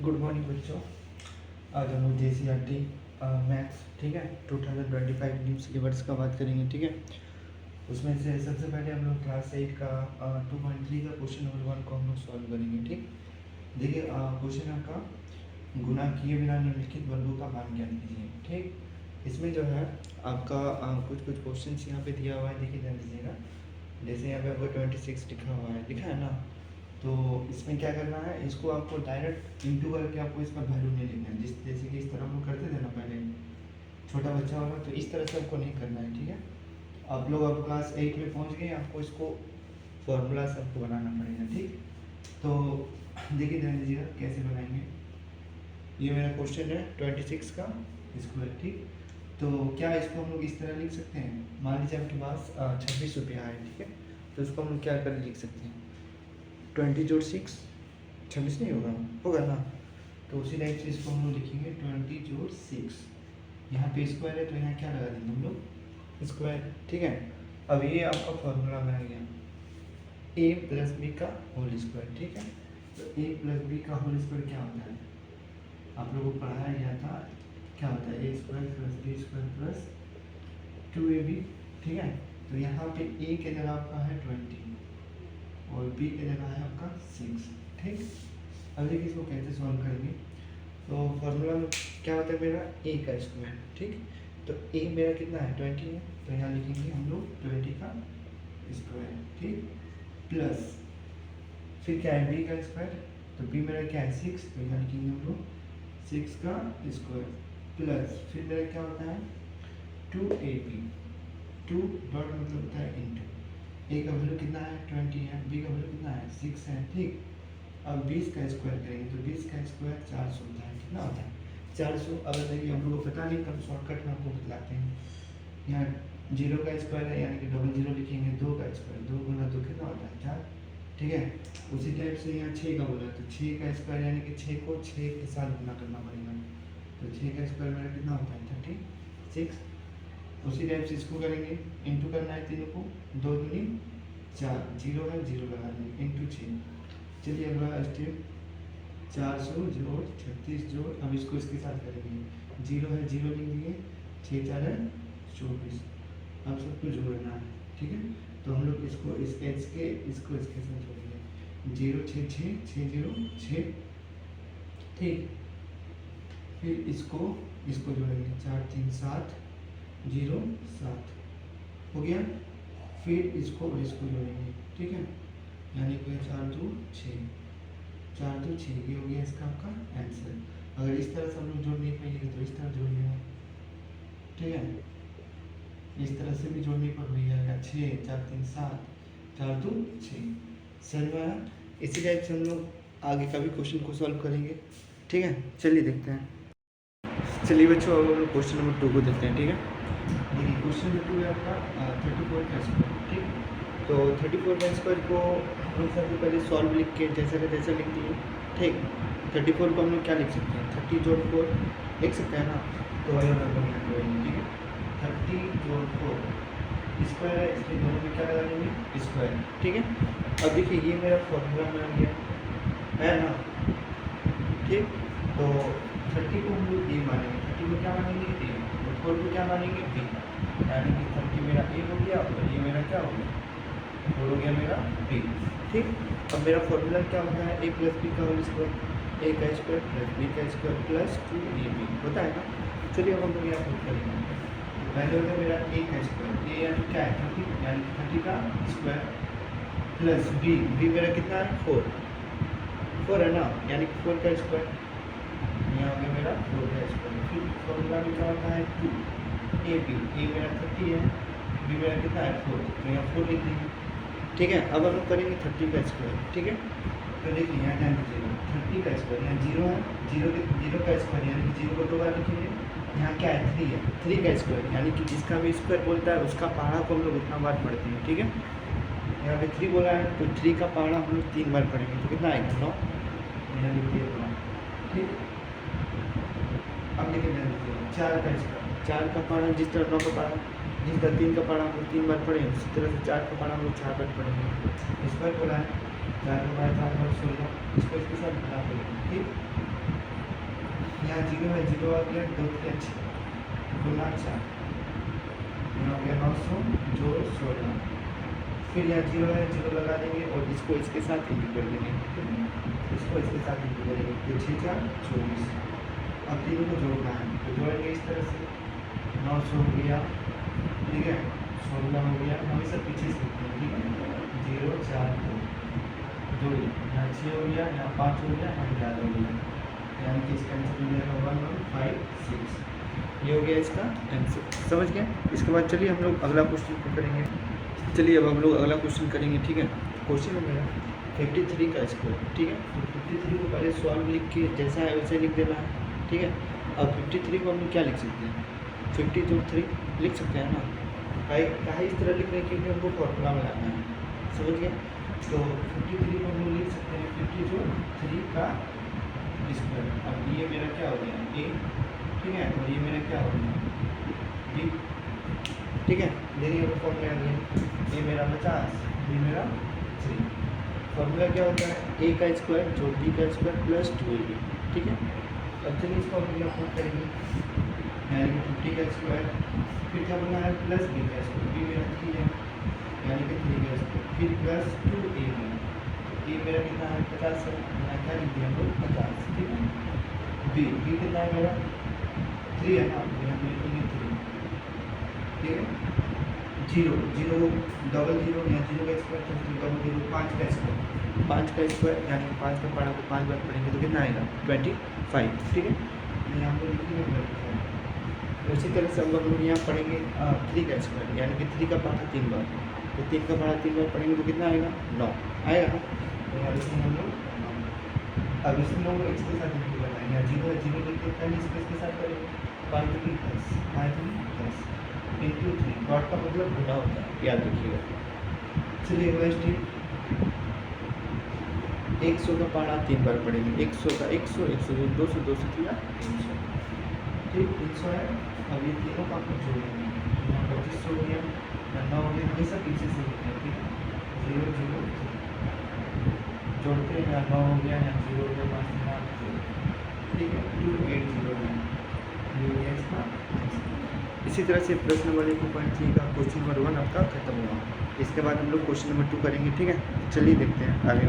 Good morning बच्चों। आज हम लोग JCRT मैथ्स, ठीक है, 2025 न्यू सिलेबस का बात करेंगे, ठीक है। उसमें से सबसे पहले हम लोग क्लास 8 का 2.3 का क्वेश्चन नंबर 1 को हम लोग सॉल्व करेंगे, ठीक। देखिए, क्वेश्चन आपका गुना किए बिना निम्नलिखित वर्गों का मान ज्ञात कीजिए, ठीक। इसमें जो है आपका कुछ क्वेश्चन यहाँ पे दिया हुआ है, देखिए ध्यान दीजिएगा। जैसे यहाँ पे आपको 26 लिखा हुआ है, लिखा है ना। तो इसमें क्या करना है, इसको आपको डायरेक्ट इंटू करके आपको इसका वैल्यू नहीं लिखना है, जैसे कि इस तरह हम लोग करते थे ना पहले, छोटा बच्चा होगा तो इस तरह से आपको नहीं करना है, ठीक है। आप लोग अब क्लास 8 में पहुंच गए, आपको इसको फॉर्मूला सबको बनाना पड़ेगा, ठीक। तो देखिए ध्यान दीजिएगा कैसे बनाएंगे। ये मेरा क्वेश्चन है 26 का स्क्वायर, ठीक। तो क्या इसको हम लोग इस तरह लिख सकते हैं, मान लीजिए आपके पास 26 रुपया है, ठीक है। तो इसको हम लोग क्या कर लिख सकते हैं, 20 जोड़ 6 26 नहीं होगा ना। तो उसी टाइप से इसको हम लोग लिखेंगे 20 जोड़ 6। यहाँ पे स्क्वायर है तो यहाँ क्या लगा देंगे हम लोग, स्क्वायर, ठीक है। अब ये आपका फॉर्मूला बन गया a प्लस बी का होल स्क्वायर, ठीक है। तो a प्लस बी का होल स्क्वायर क्या होता है, आप लोगों को पढ़ाया गया था, क्या होता है a square plus B square plus 2ab, ठीक है। तो यहाँ पे a के जगह आपका है 20 और b के जगह है आपका 6, ठीक। अब देखिए इसको कैसे सॉल्व करेंगे। तो फॉर्मूला में क्या होता है मेरा a का स्क्वायर, ठीक। तो a मेरा कितना है 20 है, तो यहाँ लिखेंगे हम लोग 20 का स्क्वायर, ठीक, प्लस फिर क्या है b का स्क्वायर, तो b मेरा क्या है 6, तो यहाँ लिखेंगे हम लोग 6 का स्क्वायर प्लस फिर मेरा क्या होता है 2ab, 2 डॉट मतलब होता है इंटू, a का वैल्यू कितना है 20 है, b का वैल्यू कितना है 6 है, ठीक। अब 20 का स्क्वायर करेंगे तो 20 का स्क्वायर 400 होता है, कितना होता है 400। अगर देखिए हम लोग को पता नहीं तब शॉर्टकट में आपको बतलाते हैं। यहाँ 0 का स्क्वायर है यानी कि डबल 0 लिखेंगे, 2 का स्क्वायर 2 गुना 2 कितना होता है 4, ठीक है। उसी टाइप से यहाँ 6 का बोला तो 6 का स्क्वायर यानी कि 6 को 6 के साथ गुना करना पड़ेगा, तो 6 का स्क्वायर मेरा कितना होता है 36। उसी टाइप से इसको करेंगे, इंटू करना है तीनों को, 2 दूनी 4, 0 है 0 लगा देंगे इंटू 6। चलिए अगला स्टेप 400 जोड़ 36 जोड़, अब इसको इसके साथ करेंगे, 0 है 0 लिख दिए, 6 4 है 24, अब सबको जोड़ना है, ठीक है। तो हम लोग इसको इस एच के इसको इसके साथ जोड़ेंगे, 0 6 6 6 0 6, ठीक। फिर इसको जोड़ेंगे 4 3 7 0 7 हो गया। फिर इसको और इसको जोड़ेंगे, ठीक है, यानी कि 4 2 6 4 2 6, ये हो गया इसका आपका आंसर। अगर इस तरह से हम लोग जोड़ नहीं पाएंगे तो इस तरह जोड़ लेंगे, ठीक है। इस तरह से भी जोड़ने पर हो जाएगा 6 4 3 7 4 2 6, समझ में आया। इसी टाइप से हम लोग आगे का भी क्वेश्चन को सॉल्व करेंगे, ठीक है। चलिए देखते हैं। चलिए बच्चों अब हम लोग क्वेश्चन नंबर 2 को देखते हैं, ठीक है। देखिए क्वेश्चन नंबर 2 है आपका 34 का स्क्वायर, ठीक। तो 34 का स्क्वायर को हम लोग सबसे पहले सॉल्व लिख के जैसा का तैसा लिख दिए, ठीक। 34 को हम लोग क्या लिख सकते हैं 30 जोड़ 4 लिख सकते हैं ना, तो वही हम लोग ठीक है। 30 जोड़ 4 स्क्वायर है, इसके दोनों में क्या लगा देंगे स्क्वायर, ठीक है। अब देखिए ये मेरा फॉर्मूला में आ गया है ना, ठीक। तो 30 को हम लोग ए मानेंगे, 30 को क्या मानेंगे ए, और 4 को क्या मानेंगे बी, यानी कि 30 मेरा ए हो गया और ये मेरा क्या हो गया और हो गया मेरा बी, ठीक। अब मेरा फॉर्मूला क्या होता है a प्लस बी का होल स्क्वायर, a का स्क्वायर प्लस b का स्क्वायर प्लस 2ab होता है ना। चलिए अब हम लोग यहाँ प्रूफ करेंगे। पहले होता है मेरा a का स्क्वायर, a यानी क्या है 30, यानी 30 का स्क्वायर प्लस b मेरा कितना है 4 है ना, यानी कि 4 का स्क्वायर, यहाँ हो गया मेरा 4 का स्क्वायर। फिर फॉर्मूला में क्या होता है 2ab, a मेरा 30 है, b मेरा कितना है 4, तो यहाँ 4 लिख देंगे, ठीक है। अब हम लोग करेंगे 30 का स्क्वायर, ठीक है। तो देखिए यहाँ ध्यान दीजिएगा 30 का स्क्वायर, यहाँ 0 है, 0 का स्क्वायर यानी कि 0 को 2 बार लिखेंगे, यहाँ क्या है 3 है, 3 का स्क्वायर यानी कि जिसका भी स्क्वायर बोलता है उसका पहाड़ा को हम लोग उतना बार पढ़ते हैं, ठीक है। यहाँ पे 3 बोला है तो 3 का पहाड़ा हम लोग 3 बार पढ़ेंगे, तो कितना आएगा 9, यहाँ लिखिए 9, ठीक। अब देखिए ध्यान दीजिएगा 4 का स्क्वायर, 4 का पहाड़ा जिस तरह 9 का पहाड़ा, जिस तरह 3 का पहाड़ा हम लोग 3 बार पढ़ेंगे उसी तरह से 4 का पहाड़ा हम लोग 4 बार पढ़ेंगे। स्क्वायर बोला है 4 का पहाड़ा 4 बार 16, इसको इसके साथ बना देंगे, ठीक। यहाँ जीरो है, जीरो आ गया, 2 3 गुना 4, यहाँ हो गया 900 जोड़ 16, फिर यहाँ जीरो है, जीरो लगा देंगे और इसको इसके साथ इंटू कर देंगे, इसको इसके साथ इंटू करेंगे, तो 6 4 24। अब तीनों को जोड़ना है, तो जोड़ेंगे इस तरह से, 900 हो गया, ठीक है, 16 हो गया, हमेशा पीछे से लिखते हैं, ठीक है, 0 4 2 जोड़िए, यहाँ 6 हो गया, यहाँ 5 हो गया, यहाँ 11 हो गया, यानी कि इसका आंसर हो जाएगा 1156। ये हो गया इसका आंसर, समझ गए। इसके बाद चलिए हम लोग अगला क्वेश्चन करेंगे। चलिए अब हम लोग अगला क्वेश्चन करेंगे, ठीक है। क्वेश्चन है मेरा 53 का स्क्वायर, ठीक है। तो 53 को पहले सॉल्व लिख के जैसा है वैसे लिख देना है, ठीक है। अब 53 को हम लोग क्या लिख सकते हैं, 50 जोड़ 3 लिख सकते हैं ना। कहा इस तरह लिख रहे हैं क्योंकि हमको फॉर्मूला में लाना है, समझ गए। तो 53 को हम लोग लिख सकते हैं 50 जोड़ 3 का स्क्वायर। अब ये मेरा क्या हो गया ए, ठीक है, और ये मेरा क्या हो गया बी, ठीक है। देखिए फॉर्मूला आ गया, ए मेरा 50, बी मेरा 3। फॉर्मूला क्या होता है, ए का स्क्वायर जोड़ बी का स्क्वायर प्लस 2ab, ठीक है। अब चलिए इसको हम लोग पुट करेंगे, यानी कि 50 का स्क्वायर, फिर क्या बना है प्लस बी का स्क्वायर, बी मेरा 3 है, यानी कि 3 का स्क्वायर, फिर प्लस 2ab, ए मेरा कितना है 50 है, यहाँ क्या लिख दिया हम लोग 50, ठीक है। बी कितना है मेरा 3 है ना, यहाँ पे लिखेंगे 3, ठीक है। जीरो जीरो डबल जीरो, यहाँ जीरो का स्क्वायर तो डबल जीरो 5 का स्क्वायर, 5 का स्क्वायर यानी कि 5 का पढ़ा को 5 बार पढ़ेंगे तो कितना आएगा 25, ठीक है। यहाँ पर लिखेंगे 25। उसी तरह से हम लोग यहाँ पढ़ेंगे 3 का स्क्वायर, यानी कि 3 का पढ़ा 3 बार, तो 3 का पढ़ा 3 बार पढ़ेंगे तो कितना आएगा 9 आएगा ना। तो यहाँ लिखेंगे हम लोग, अब इसमें लोग इसके साथ इंटू करना है, यहाँ जीरो है, जीरो लिख के पहले इसके साथ करेंगे, 5 3 10, 5 3 10 इंटू 3, डॉट का मतलब गुना होता है, याद रखिएगा। चलिए अगला स्टेप, 100 का पढ़ा 3 बार पढ़ेंगे, 100 का 100 100 200 200 300, ठीक 300 है। अब ये तीनों का आपको जोड़ेंगे, यहाँ 25 हो गया, 9 हो गया, हमेशा पीछे से लिखते हैं, ठीक है। 0 0 जोड़ते हैं, यहाँ 9 हो गया, यहाँ 0 हो गया, 5 9, ठीक है, 2809, ये हो गया इसका। इसी तरह से प्रश्न नंबर 1.3 का क्वेश्चन नंबर 1 आपका खत्म हुआ। इसके बाद हम लोग क्वेश्चन नंबर 2 करेंगे, ठीक है। चलिए देखते हैं आगे।